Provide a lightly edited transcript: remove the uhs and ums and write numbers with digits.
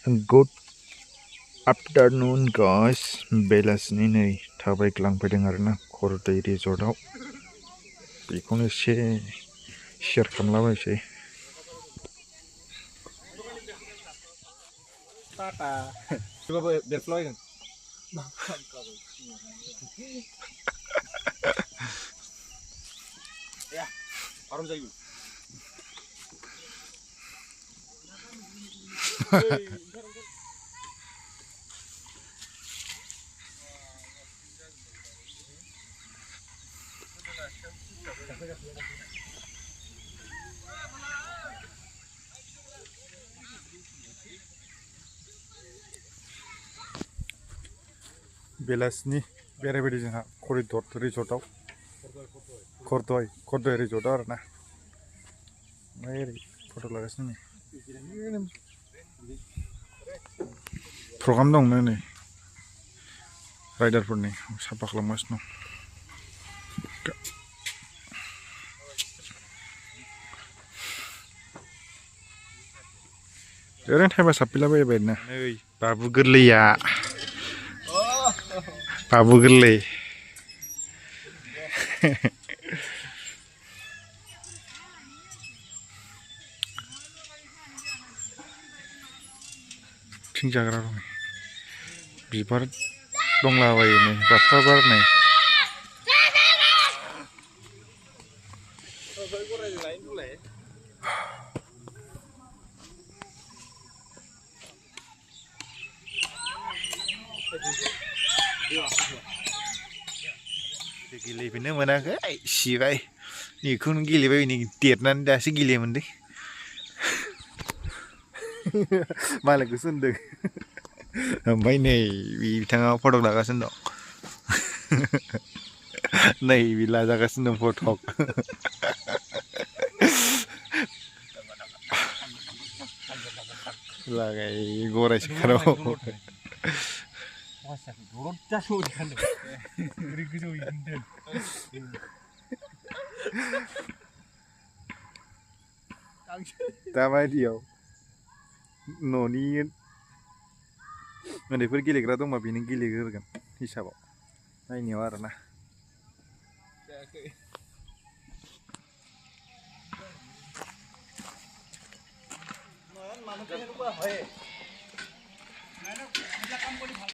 Good afternoon guys बेलासिनि नै थाबायग्लांफैदों आरोना खरदै रिजर्टआव बेखौनो एसे शेयार खालामलाबायसै बेलासिनि बेरायबायदों जोंहा करिडर रिजर्टआव खरदय रिजर्टआव आरोना ओमफ्राय ओरै फट' लागासिनो नै प्रग्राम दंनो नै राइडारफोरनि साफा खालामगासिनो दं ओरैनो टाइमा साफैलाबायबाय ना नै बाबु गोरलैया बाबु गोरलै थिं जाग्रा दं बिबार दंलाबायो नै बाफ्रा बारनाय गेलेफेरनो मोनाखै सिबाय बेखौनो गेलेबाय नै देरनानै दासो गेलेनो मोनदों मालायखौसो होनदों ओमफ्राय नै बिथाङा फट' लागासिनो दं नै बे लाजागासिनो दं फट' लागाय गरायसो खाराव दाबायदियाव न'नि उन्दैफोर गेलेग्रा दंबा बेनो गेलेग्रोगोन हिसाबाव नायनायाव आरोना